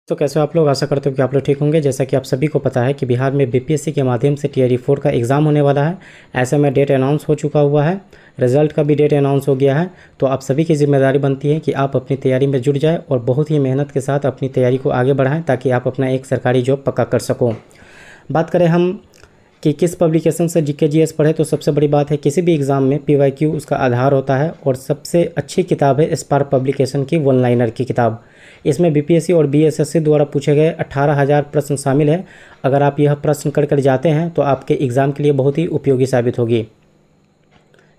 तो कैसे हो आप लोग। आशा करते हो कि आप लोग ठीक होंगे। जैसा कि आप सभी को पता है कि बिहार में बीपीएससी के माध्यम से टीआरई 4 का एग्ज़ाम होने वाला है। ऐसे में डेट अनाउंस हो चुका हुआ है, रिजल्ट का भी डेट अनाउंस हो गया है। तो आप सभी की जिम्मेदारी बनती है कि आप अपनी तैयारी में जुट जाए और बहुत ही मेहनत के साथ अपनी तैयारी को आगे बढ़ाएं ताकि आप अपना एक सरकारी जॉब पक्का कर सको। बात करें हम कि किस पब्लिकेशन से जीके जीएस पढ़े, तो सबसे बड़ी बात है किसी भी एग्ज़ाम में पीवाईक्यू उसका आधार होता है और सबसे अच्छी किताब है स्पार्क पब्लिकेशन की वन लाइनर की किताब। इसमें बीपीएससी और बीएसएससी द्वारा पूछे गए 18,000 प्रश्न शामिल है। अगर आप यह प्रश्न कर जाते हैं तो आपके एग्ज़ाम के लिए बहुत ही उपयोगी साबित होगी।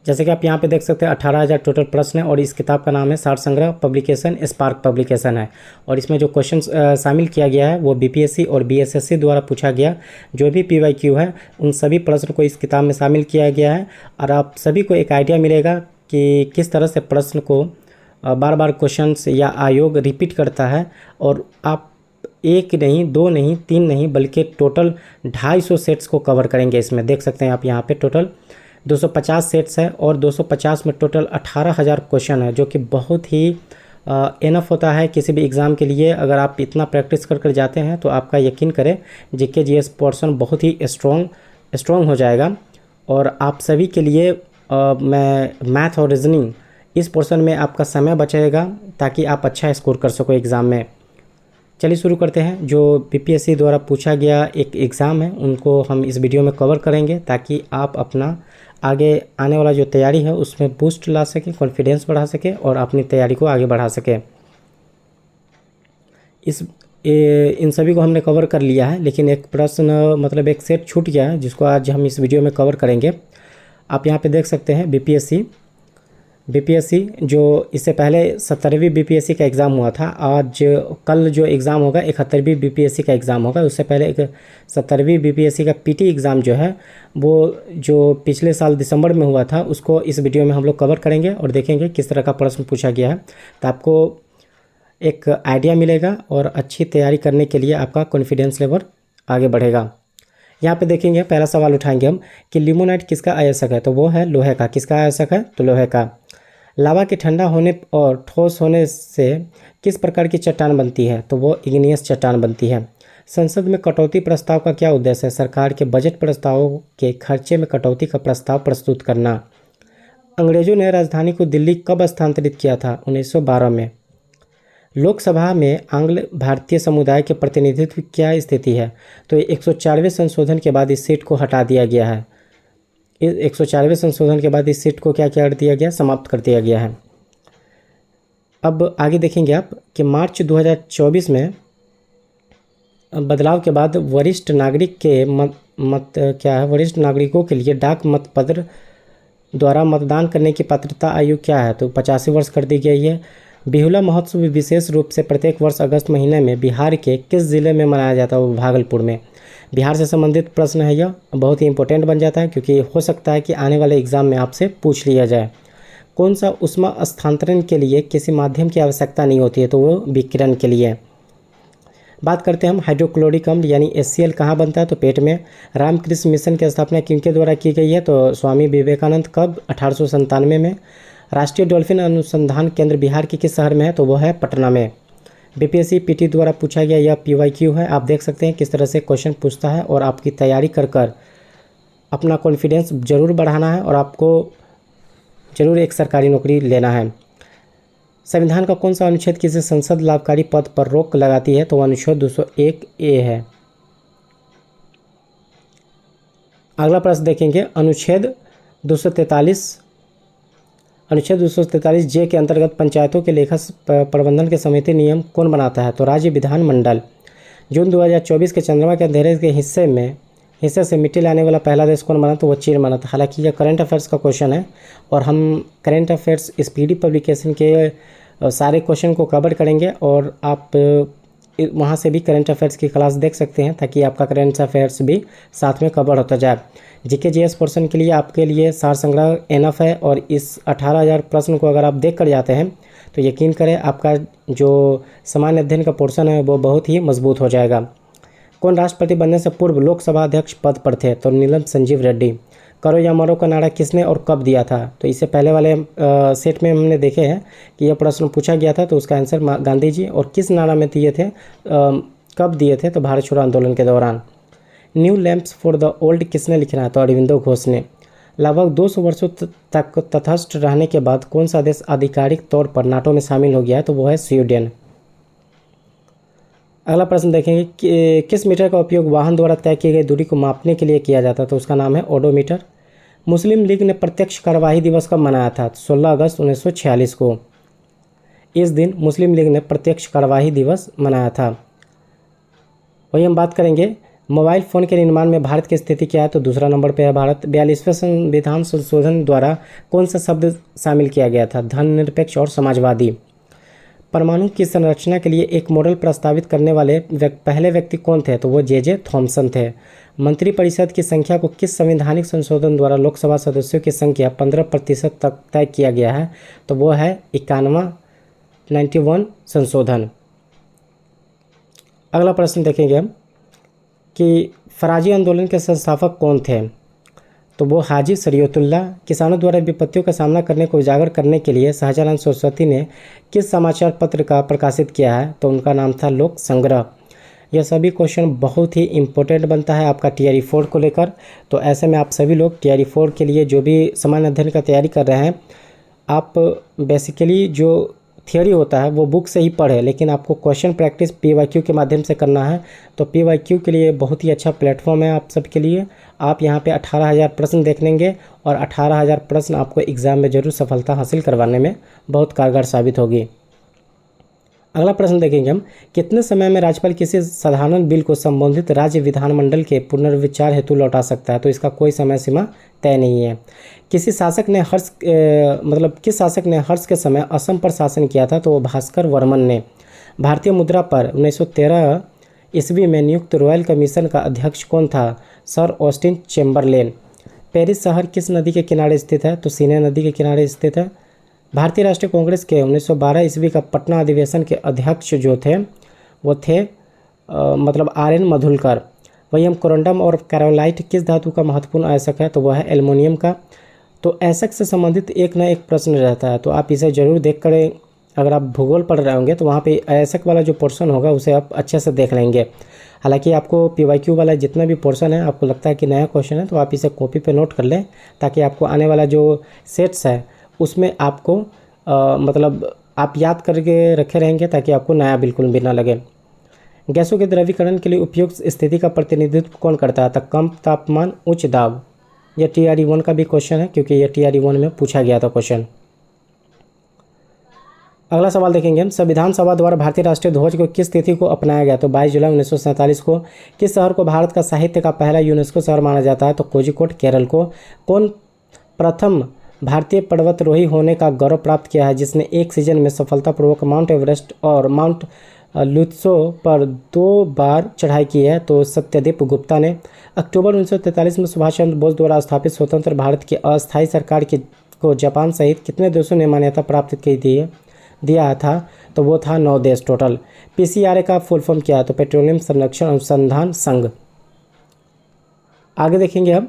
जैसे कि आप यहाँ पे देख सकते हैं 18,000 टोटल प्रश्न है और इस किताब का नाम है सार संग्रह पब्लिकेशन स्पार्क पब्लिकेशन है। और इसमें जो क्वेश्चन शामिल किया गया है वो बीपीएससी और बीएसएससी द्वारा पूछा गया जो भी पीवाईक्यू है उन सभी प्रश्न को इस किताब में शामिल किया गया है। और आप सभी को एक आइडिया मिलेगा कि किस तरह से प्रश्न को बार बार क्वेश्चंस या आयोग रिपीट करता है। और आप एक नहीं, दो नहीं, तीन नहीं, बल्कि टोटल 250 सेट्स को कवर करेंगे। इसमें देख सकते हैं आप यहाँ पे टोटल 250 सेट्स है और 250 में टोटल 18,000 क्वेश्चन है, जो कि बहुत ही इनफ होता है किसी भी एग्ज़ाम के लिए। अगर आप इतना प्रैक्टिस कर जाते हैं तो आपका यकीन करें जीके जीएस पोर्शन बहुत ही स्ट्रॉन्ग हो जाएगा। और आप सभी के लिए मैं मैथ और रीजनिंग इस पोर्शन में आपका समय बचेगा ताकि आप अच्छा स्कोर कर सको एग्ज़ाम में। चलिए शुरू करते हैं। जो बीपीएससी द्वारा पूछा गया एक एग्ज़ाम है उनको हम इस वीडियो में कवर करेंगे ताकि आप अपना आगे आने वाला जो तैयारी है उसमें बूस्ट ला सके, कॉन्फिडेंस बढ़ा सके और अपनी तैयारी को आगे बढ़ा सके। इन सभी को हमने कवर कर लिया है, लेकिन एक प्रश्न मतलब एक सेट छूट गया है जिसको आज हम इस वीडियो में कवर करेंगे। आप यहाँ पे देख सकते हैं बीपीएससी जो इससे पहले 70वीं बीपीएससी का एग्ज़ाम हुआ था। आज कल जो एग्ज़ाम होगा 71वीं बीपीएससी का एग्ज़ाम होगा। उससे पहले एक 70वीं बीपीएससी का पीटी एग्ज़ाम जो है वो जो पिछले साल दिसंबर में हुआ था उसको इस वीडियो में हम लोग कवर करेंगे और देखेंगे किस तरह का प्रश्न पूछा गया है। तो आपको एक आइडिया मिलेगा और अच्छी तैयारी करने के लिए आपका कॉन्फिडेंस लेवल आगे बढ़ेगा। यहाँ पे देखेंगे पहला सवाल उठाएंगे हम कि लिमोनाइट किसका आयस्क है, तो वो है लोहे का। किसका आयस्क है, तो लोहे का। लावा के ठंडा होने और ठोस होने से किस प्रकार की चट्टान बनती है, तो वो इग्नियस चट्टान बनती है। संसद में कटौती प्रस्ताव का क्या उद्देश्य है, सरकार के बजट प्रस्तावों के खर्चे में कटौती का प्रस्ताव प्रस्तुत करना। अंग्रेजों ने राजधानी को दिल्ली कब स्थानांतरित किया था, 1912 में। लोकसभा में आंग्ल भारतीय समुदाय के प्रतिनिधित्व की क्या स्थिति है, तो 104वें संशोधन के बाद इस सीट को हटा दिया गया है। 104वें संशोधन के बाद इस सीट को क्या कर दिया गया, समाप्त कर दिया गया है। अब आगे देखेंगे आप कि मार्च 2024 में बदलाव के बाद वरिष्ठ नागरिक के वरिष्ठ नागरिकों के लिए डाक मतपत्र द्वारा मतदान करने की पात्रता आयु क्या है, तो 85 वर्ष कर दी गई है। बिहुला महोत्सव विशेष रूप से प्रत्येक वर्ष अगस्त महीने में बिहार के किस ज़िले में मनाया जाता है, वो भागलपुर में। बिहार से संबंधित प्रश्न है, यह बहुत ही इंपॉर्टेंट बन जाता है क्योंकि हो सकता है कि आने वाले एग्ज़ाम में आपसे पूछ लिया जाए। कौन सा उष्मा स्थानांतरण के लिए किसी माध्यम की आवश्यकता नहीं होती है, तो वो विकिरण के लिए। बात करते हैं हम हाइड्रोक्लोरिक अम्ल यानी HCl कहाँ बनता है, तो पेट में। रामकृष्ण मिशन की स्थापना किनके द्वारा की गई है, तो स्वामी विवेकानंद। कब, 1897 में। राष्ट्रीय डॉल्फिन अनुसंधान केंद्र बिहार के किस शहर में है, तो वो है पटना में। बीपीएससी पीटी द्वारा पूछा गया यह पीवाईक्यू है। आप देख सकते हैं किस तरह से क्वेश्चन पूछता है और आपकी तैयारी कर अपना कॉन्फिडेंस ज़रूर बढ़ाना है और आपको ज़रूर एक सरकारी नौकरी लेना है। संविधान का कौन सा अनुच्छेद किसी संसद लाभकारी पद पर रोक लगाती है, तो अनुच्छेद 201A है। अगला प्रश्न देखेंगे अनुच्छेद 243 जे के अंतर्गत पंचायतों के लेखा प्रबंधन के समिति नियम कौन बनाता है, तो राज्य विधानमंडल। जून 2024 के चंद्रमा के अंधेरे के हिस्से से मिट्टी लाने वाला पहला देश कौन बना, तो वो चीन बना था। हालांकि यह करंट अफेयर्स का क्वेश्चन है और हम करंट अफेयर्स इस पीडी पब्लिकेशन के सारे क्वेश्चन को कवर करेंगे और आप वहाँ से भी करंट अफेयर्स की क्लास देख सकते हैं ताकि आपका करंट अफेयर्स भी साथ में कवर होता जाए। जीके जीएस पोर्शन के लिए आपके लिए सार संग्रह एनफ है और इस 18,000 प्रश्न को अगर आप देख कर जाते हैं तो यकीन करें आपका जो सामान्य अध्ययन का पोर्शन है वो बहुत ही मजबूत हो जाएगा। कौन राष्ट्रपति बनने से पूर्व लोकसभा अध्यक्ष पद पर थे, तो नीलम संजीव रेड्डी। करो या मरो का नारा किसने और कब दिया था? तो इससे पहले वाले सेट में हमने देखे हैं कि यह प्रश्न पूछा गया था, तो उसका आंसर गांधी जी। और किस नारा में दिए थे, कब दिए थे? तो भारत छोड़ो आंदोलन के दौरान। New lamps for the old किसने लिखा है? तो अरविंदो घोष ने। लगभग 200 वर्षों तक तटस्थ रहने के बाद कौन सा देश आधिकारिक तौर पर नाटो में शामिल हो गया है? तो वो है स्वीडन। अगला प्रश्न देखेंगे कि किस मीटर का उपयोग वाहन द्वारा तय की गई दूरी को मापने के लिए किया जाता है? तो उसका नाम है ओडोमीटर। मुस्लिम लीग ने प्रत्यक्ष कार्यवाही दिवस कब मनाया था? 16 अगस्त 1946 को। इस दिन मुस्लिम लीग ने प्रत्यक्ष कार्यवाही दिवस मनाया था। वही हम बात करेंगे मोबाइल फ़ोन के निर्माण में भारत की स्थिति क्या है? तो दूसरा नंबर पे है भारत। 42वें संविधान संशोधन द्वारा कौन सा शब्द शामिल किया गया था? धर्मनिरपेक्ष और समाजवादी। परमाणु की संरचना के लिए एक मॉडल प्रस्तावित करने वाले पहले व्यक्ति कौन थे? तो वो जे थॉमसन थे। मंत्रिपरिषद की संख्या को किस संवैधानिक संशोधन द्वारा लोकसभा सदस्यों की संख्या 15% तक तय किया गया है? तो वो है 91 संशोधन। अगला प्रश्न देखेंगे हम कि फराजी आंदोलन के संस्थापक कौन थे? तो वो हाजी शरीयतुल्लाह। किसानों द्वारा विपत्तियों का सामना करने को उजागर करने के लिए शाहजालाल सरस्वती ने किस समाचार पत्र का प्रकाशित किया है? तो उनका नाम था लोक संग्रह। यह सभी क्वेश्चन बहुत ही इंपॉर्टेंट बनता है आपका टीआरई 4 को लेकर। तो ऐसे में आप सभी लोग टीआरई 4 के लिए जो भी सामान्य अध्ययन का तैयारी कर रहे हैं, आप बेसिकली जो थियोरी होता है वो बुक से ही पढ़े, लेकिन आपको क्वेश्चन प्रैक्टिस पीवाईक्यू के माध्यम से करना है। तो पीवाईक्यू के लिए बहुत ही अच्छा प्लेटफॉर्म है आप सबके लिए। आप यहाँ पे 18,000 प्रश्न देख लेंगे और 18,000 प्रश्न आपको एग्ज़ाम में ज़रूर सफलता हासिल करवाने में बहुत कारगर साबित होगी। अगला प्रश्न देखेंगे हम, कितने समय में राज्यपाल किसी साधारण बिल को संबंधित राज्य विधानमंडल के पुनर्विचार हेतु लौटा सकता है? तो इसका कोई समय सीमा तय नहीं है। किस शासक ने हर्ष के समय असम पर शासन किया था? तो वो भास्कर वर्मन ने। भारतीय मुद्रा पर 1913 ईस्वी में नियुक्त रॉयल कमीशन का अध्यक्ष कौन था? Sir Austin Chamberlain. पेरिस शहर किस नदी के किनारे स्थित है? तो सीने नदी के किनारे स्थित है। भारतीय राष्ट्रीय कांग्रेस के 1912 ईस्वी का पटना अधिवेशन के अध्यक्ष जो थे वो थे RN मधुलकर। वही हम कोरंडम और कैरोलाइट किस धातु का महत्वपूर्ण आयस्क है? तो वह है एल्युमिनियम का। तो आयस्क से संबंधित एक न एक प्रश्न रहता है, तो आप इसे जरूर देख कर, अगर आप भूगोल पढ़ रहे होंगे तो वहाँ पे आयस्क वाला जो पोर्शन होगा उसे आप अच्छे से देख लेंगे। हालांकि आपको पीवाईक्यू वाला जितना भी पोर्शन है आपको लगता है कि नया क्वेश्चन है, तो आप इसे कॉपी पे नोट कर लें, ताकि आपको आने वाला जो सेट्स है उसमें आपको आप याद करके रखे रहेंगे, ताकि आपको नया बिल्कुल भी ना लगे। गैसों के द्रवीकरण के लिए उपयुक्त स्थिति का प्रतिनिधित्व कौन करता है? तो कम तापमान उच्च दाब। यह टीआरई 1 का भी क्वेश्चन है, क्योंकि यह टीआरई 1 में पूछा गया था क्वेश्चन। अगला सवाल देखेंगे हम, संविधान सभा द्वारा भारतीय राष्ट्रीय ध्वज को किस तिथि को अपनाया गया? तो 22 जुलाई 1947 को। किस शहर को भारत का साहित्य का पहला यूनेस्को शहर माना जाता है? तो कोझिकोड, केरल को। कौन प्रथम भारतीय पर्वतारोही होने का गौरव प्राप्त किया है जिसने एक सीजन में सफलतापूर्वक माउंट एवरेस्ट और माउंट लुत्सो पर 2 बार चढ़ाई की है? तो सत्यदेव गुप्ता ने। अक्टूबर 1943 में सुभाष चंद्र बोस द्वारा स्थापित स्वतंत्र भारत की अस्थायी सरकार को जापान सहित कितने देशों ने मान्यता प्राप्त की दिया था? तो वो था 9 देश टोटल। पीसीआरए का फुल फॉर्म क्या है? तो पेट्रोलियम संरक्षण अनुसंधान संघ। आगे देखेंगे हम,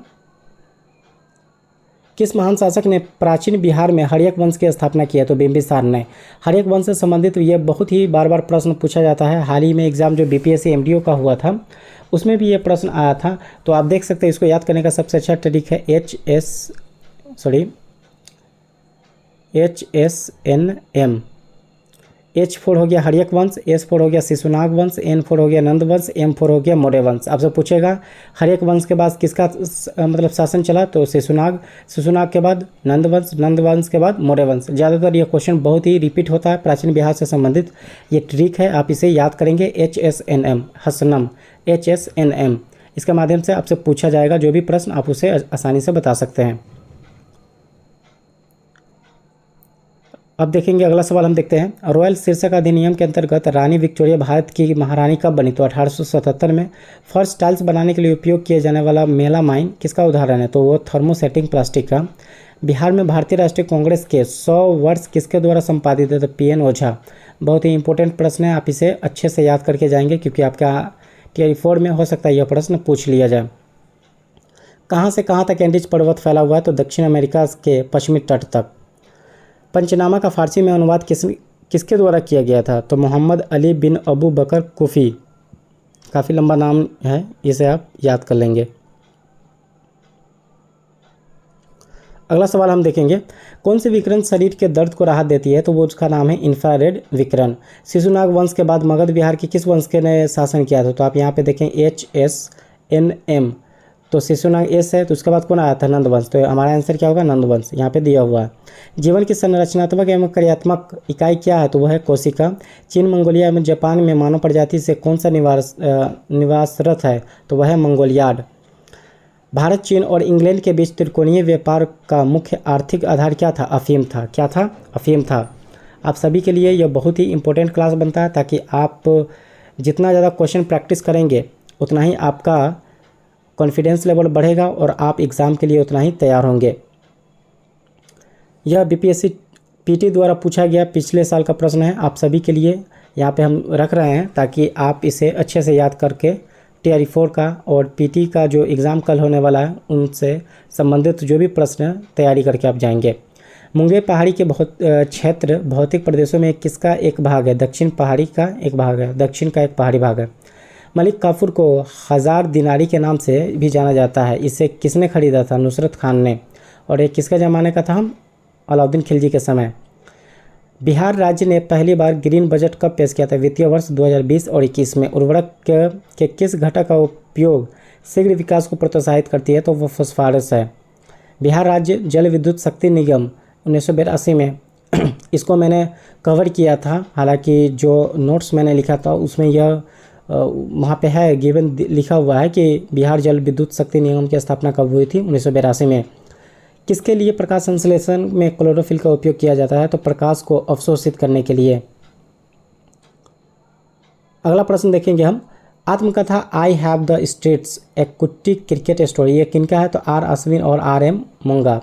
किस महान शासक ने प्राचीन बिहार में हर्यक वंश की स्थापना की है? तो बिंबिसार ने। हर्यक वंश से संबंधित ये बहुत ही बार बार प्रश्न पूछा जाता है। हाल ही में एग्जाम जो बीपीएससी एमडीओ का हुआ था उसमें भी ये प्रश्न आया था। तो आप देख सकते हैं, इसको याद करने का सबसे अच्छा तरीका है HSNM। H4 हो गया हर्यक वंश, S4 हो गया शिशुनाग वंश, N4 हो गया नंद वंश, M4 हो गया मौर्य वंश। आपसे पूछेगा हर्यक वंश के बाद किसका शासन चला? तो शिशुनाग के बाद नंद वंश के बाद मौर्य वंश। ज़्यादातर ये क्वेश्चन बहुत ही रिपीट होता है प्राचीन बिहार से संबंधित। ये ट्रिक है, आप इसे याद करेंगे। HSNM हसनम, HSNM इसके माध्यम से आपसे पूछा जाएगा जो भी प्रश्न, आप उसे आसानी से बता सकते हैं। अब देखेंगे अगला सवाल हम देखते हैं, रॉयल शीर्षक अधिनियम के अंतर्गत रानी विक्टोरिया भारत की महारानी कब बनी? तो 1877 में। फर्स्ट टाइल्स बनाने के लिए उपयोग किए जाने वाला मेलामाइन किसका उदाहरण है? तो वो थर्मोसेटिंग प्लास्टिक का। बिहार में भारतीय राष्ट्रीय कांग्रेस के 100 वर्ष किसके द्वारा संपादित है? तो PN ओझा। बहुत ही इंपॉर्टेंट प्रश्न है, आप इसे अच्छे से याद करके जाएंगे, क्योंकि आपका टीआरई 4 में हो सकता है यह प्रश्न पूछ लिया जाए। कहाँ से कहाँ तक एंडीज पर्वत फैला हुआ है? तो दक्षिण अमेरिका के पश्चिमी तट तक। पंचनामा का फारसी में अनुवाद किसके द्वारा किया गया था? तो मोहम्मद अली बिन अबू बकर कुफ़ी। काफ़ी लंबा नाम है, इसे आप याद कर लेंगे। अगला सवाल हम देखेंगे, कौन सी विकिरण शरीर के दर्द को राहत देती है? तो वो उसका नाम है इंफ्रारेड विकिरण। शिशुनाग वंश के बाद मगध बिहार के किस वंश के ने शासन किया था? तो आप यहाँ पे देखें HSNM, तो शिशुनाग एस है, तो उसके बाद कौन आया था? नंद वंश। तो हमारा आंसर क्या होगा? नंद वंश, यहाँ पे दिया हुआ है। जीवन की संरचनात्मक एवं क्रियात्मक इकाई क्या है? तो वह है कोशिका। चीन, मंगोलिया एवं जापान में मानव प्रजाति से कौन सा निवासरत है? तो वह है मंगोलियाड। भारत, चीन और इंग्लैंड के बीच त्रिकोणीय व्यापार का मुख्य आर्थिक आधार क्या था? अफीम था। क्या था? अफीम था। आप सभी के लिए यह बहुत ही इंपॉर्टेंट क्लास बनता है, ताकि आप जितना ज़्यादा क्वेश्चन प्रैक्टिस करेंगे उतना ही आपका कॉन्फिडेंस लेवल बढ़ेगा और आप एग्ज़ाम के लिए उतना ही तैयार होंगे। यह BPSC PT द्वारा पूछा गया पिछले साल का प्रश्न है, आप सभी के लिए यहाँ पे हम रख रहे हैं ताकि आप इसे अच्छे से याद करके TRE 4 का और PT का जो एग्ज़ाम कल होने वाला है उनसे संबंधित जो भी प्रश्न तैयारी करके आप जाएंगे। मुंगेर पहाड़ी के क्षेत्र भौतिक प्रदेशों में किसका एक भाग है? दक्षिण पहाड़ी का एक भाग है, दक्षिण का एक पहाड़ी भाग है। मलिक काफूर को 1000 दिनारी के नाम से भी जाना जाता है, इसे किसने खरीदा था? नुसरत खान ने। और ये किसके ज़माने का था? हम अलाउद्दीन खिलजी के समय। बिहार राज्य ने पहली बार ग्रीन बजट कब पेश किया था? वित्तीय वर्ष 2020 और 21 में। उर्वरक के किस घटक का उपयोग शीघ्र विकास को प्रोत्साहित करती है? तो वो फास्फोरस है। बिहार राज्य जल विद्युत शक्ति निगम 1982 में इसको मैंने कवर किया था, हालांकि जो नोट्स मैंने लिखा था उसमें यह वहाँ पे है गिवन लिखा हुआ है कि बिहार जल विद्युत शक्ति निगम की स्थापना कब हुई थी? 1982 में। किसके लिए प्रकाश संश्लेषण में क्लोरोफिल का उपयोग किया जाता है? तो प्रकाश को अवशोषित करने के लिए। अगला प्रश्न देखेंगे हम, आत्मकथा आई हैव द स्ट्रीट्स ए कुट्टी क्रिकेट स्टोरी, ये किनका है? तो R अश्विन और RM मुंगा।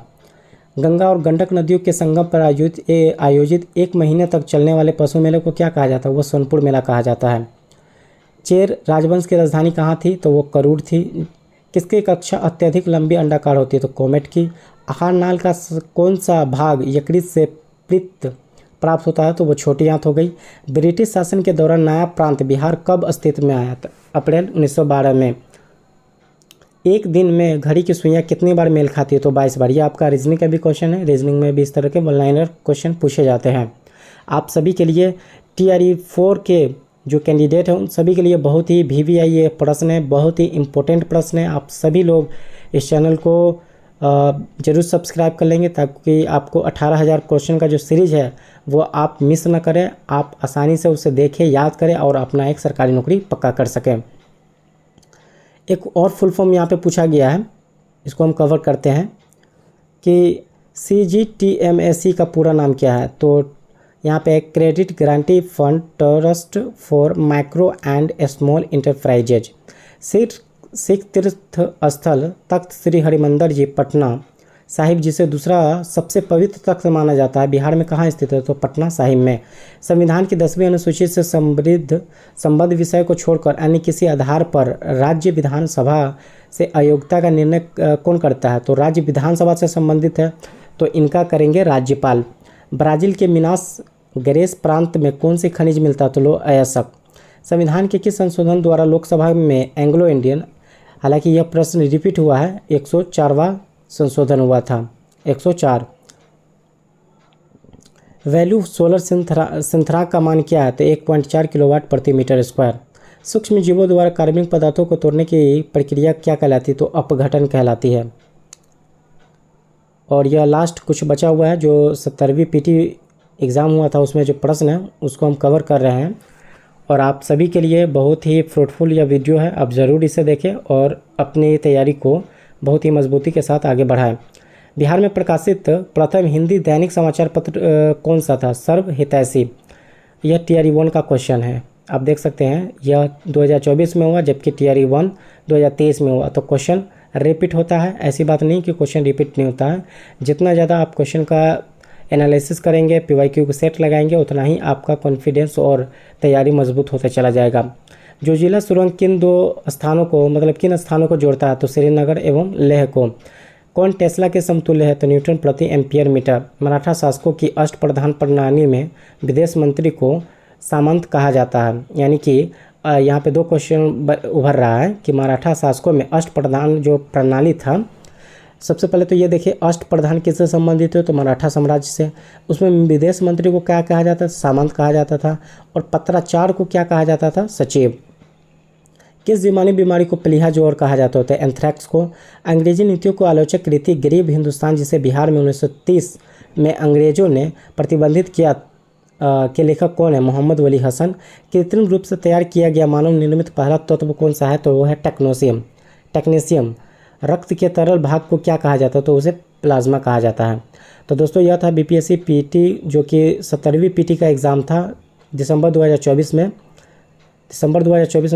गंगा और गंडक नदियों के संगम पर आयोजित 1 महीने तक चलने वाले पशु मेले को क्या कहा जाता है? वो सोनपुर मेला कहा जाता है। चेर राजवंश की राजधानी कहाँ थी? तो वो करूर थी। किसकी कक्षा अत्यधिक लंबी अंडाकार होती है? तो कोमेट की। आहार नाल का कौन सा भाग यकृत से पित्त प्राप्त होता है? तो वो छोटी आंत हो गई। ब्रिटिश शासन के दौरान नया प्रांत बिहार कब अस्तित्व में आया था? अप्रैल 1912 में। एक दिन में घड़ी की सुइयाँ कितनी बार मेल खाती है? तो 22 बार। ये आपका रीजनिंग का भी क्वेश्चन है, रीजनिंग में भी इस तरह के वन लाइनर क्वेश्चन पूछे जाते हैं। आप सभी के लिए TRE 4 के जो कैंडिडेट हैं उन सभी के लिए बहुत ही VVI ये प्रश्न है, बहुत ही इम्पोर्टेंट प्रश्न है। आप सभी लोग इस चैनल को ज़रूर सब्सक्राइब कर लेंगे ताकि आपको 18,000 क्वेश्चन का जो सीरीज़ है वो आप मिस ना करें, आप आसानी से उसे देखें, याद करें और अपना एक सरकारी नौकरी पक्का कर सकें। एक और फुल फॉर्म यहाँ पे पूछा गया है, इसको हम कवर करते हैं कि CGTMSE का पूरा नाम क्या है? तो यहाँ पे credit guarantee fund trust for micro and small enterprises. Sikh तीर्थ स्थल तख्त श्री हरिमंदिर जी पटना साहिब, जिसे दूसरा सबसे पवित्र तख्त माना जाता है, बिहार में कहाँ स्थित है? तो पटना साहिब में। संविधान की 10वीं अनुसूची से संबद्ध विषय को छोड़कर अन्य किसी आधार पर राज्य विधानसभा से अयोग्यता का निर्णय कौन करता है? तो राज्य विधानसभा से संबंधित है तो इनका करेंगे राज्यपाल। ब्राज़ील के मिनास गेरेस प्रांत में कौन सी खनिज मिलता है? तो लो अयस्क। संविधान के किस संशोधन द्वारा लोकसभा में एंग्लो इंडियन, हालांकि यह प्रश्न रिपीट हुआ है, 104वां संशोधन हुआ था, 104। वैल्यू सोलर सिंथराग का मान क्या है? तो 1.4 किलोवाट प्रति मीटर स्क्वायर। सूक्ष्म जीवों द्वारा कार्बनिक पदार्थों को तोड़ने की प्रक्रिया क्या कहलाती है? तो अपघटन कहलाती है। और यह लास्ट कुछ बचा हुआ है जो 70वीं PT एग्ज़ाम हुआ था उसमें जो प्रश्न है उसको हम कवर कर रहे हैं और आप सभी के लिए बहुत ही फ्रूटफुल यह वीडियो है, आप ज़रूर इसे देखें और अपनी तैयारी को बहुत ही मजबूती के साथ आगे बढ़ाएं। बिहार में प्रकाशित प्रथम हिंदी दैनिक समाचार पत्र कौन सा था? सर्व हितैषी। यह TRE 1 का क्वेश्चन है, आप देख सकते हैं यह 2024 में हुआ जबकि TRE 1 2023 में हुआ। तो क्वेश्चन रिपीट होता है, ऐसी बात नहीं कि क्वेश्चन रिपीट नहीं होता है। जितना ज़्यादा आप क्वेश्चन का एनालिसिस करेंगे, PYQ को सेट लगाएंगे, उतना ही आपका कॉन्फिडेंस और तैयारी मजबूत होता चला जाएगा। जो जिला सुरंग किन दो स्थानों को मतलब किन स्थानों को जोड़ता है? तो श्रीनगर एवं लेह को। कौन टेस्ला के समतुल्य है? तो न्यूटन प्रति एम्पियर मीटर। मराठा शासकों की अष्टप्रधान प्रणाली में विदेश मंत्री को सामंत कहा जाता है। यानी कि यहाँ पे 2 क्वेश्चन उभर रहा है कि मराठा शासकों में अष्टप्रधान जो प्रणाली था, सबसे पहले तो ये देखिए अष्टप्रधान किससे संबंधित है? तो मराठा साम्राज्य से। उसमें विदेश मंत्री को क्या कहा जाता था? सामंत कहा जाता था। और पत्राचार को क्या कहा जाता था? सचिव। किस जीवाणु बीमारी को प्लीहा ज्वर कहा जाता है? एंथ्रैक्स को। अंग्रेजी नीतियों को आलोचक रीति गरीब हिंदुस्तान जिसे बिहार में 1930 में अंग्रेजों ने प्रतिबंधित किया के लेखक कौन है? मोहम्मद वली हसन। कृत्रिम रूप से तैयार किया गया मानव निर्मित पहला तत्व कौन सा है? तो वो है टेक्नीशियम। रक्त के तरल भाग को क्या कहा जाता है? तो उसे प्लाज्मा कहा जाता है। तो दोस्तों यह था बीपीएससी पीटी जो कि 17वीं पीटी का एग्ज़ाम था दिसंबर 2024 में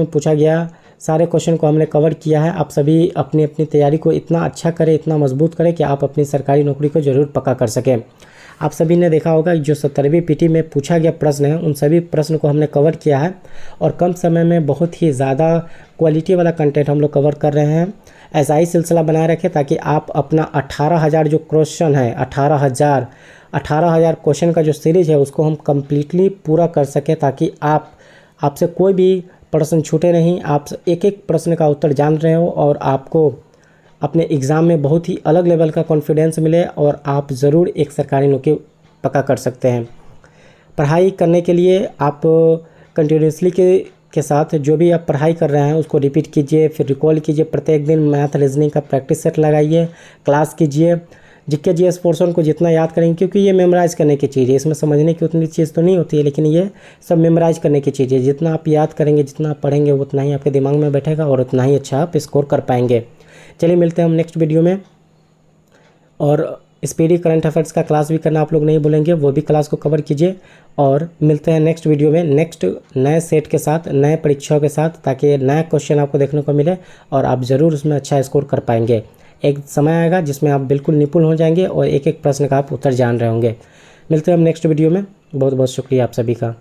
पूछा गया। सारे क्वेश्चन को हमने कवर किया है। आप सभी अपनी अपनी तैयारी को इतना अच्छा करें, इतना मजबूत करें कि आप अपनी सरकारी नौकरी को ज़रूर पक्का कर सकें। आप सभी ने देखा होगा जो 17वीं पीटी में पूछा गया प्रश्न है, उन सभी प्रश्न को हमने कवर किया है और कम समय में बहुत ही ज़्यादा क्वालिटी वाला कंटेंट हम लोग कवर कर रहे हैं। ऐसा ही सिलसिला बनाए रखें ताकि आप अपना 18,000 जो क्वेश्चन है 18,000 क्वेश्चन का जो सीरीज़ है उसको हम कम्प्लीटली पूरा कर सकें, ताकि आपसे कोई भी प्रश्न छूटे नहीं। आप एक एक प्रश्न का उत्तर जान रहे हो और आपको अपने एग्ज़ाम में बहुत ही अलग लेवल का कॉन्फिडेंस मिले और आप ज़रूर एक सरकारी नौकरी पक्का कर सकते हैं। पढ़ाई करने के लिए आप कंटिन्यूसली के साथ जो भी आप पढ़ाई कर रहे हैं उसको रिपीट कीजिए, फिर रिकॉल कीजिए। प्रत्येक दिन मैथ रीजनिंग का प्रैक्टिस सेट लगाइए, क्लास कीजिए। जीके जीएस पोर्शन को जितना याद करेंगे, क्योंकि ये मेमोराइज़ करने की चीज़ है, इसमें समझने की उतनी चीज़ तो नहीं होती है, लेकिन ये सब मेमोराइज़ करने की चीज़ है। जितना आप याद करेंगे, जितना आप पढ़ेंगे, उतना ही आपके दिमाग में बैठेगा और उतना ही अच्छा आप स्कोर कर पाएंगे। चलिए मिलते हैं हम नेक्स्ट वीडियो में। और स्पीडी करंट अफेयर्स का क्लास भी करना आप लोग नहीं भूलेंगे, वो भी क्लास को कवर कीजिए। और मिलते हैं नेक्स्ट वीडियो में नेक्स्ट नए सेट के साथ, नए परीक्षाओं के साथ, ताकि नया क्वेश्चन आपको देखने को मिले और आप ज़रूर उसमें अच्छा स्कोर कर पाएंगे। एक समय आएगा जिसमें आप बिल्कुल निपुण हो जाएंगे और एक एक प्रश्न का आप उत्तर जान रहे होंगे। मिलते हैं हम नेक्स्ट वीडियो में। बहुत बहुत शुक्रिया आप सभी का।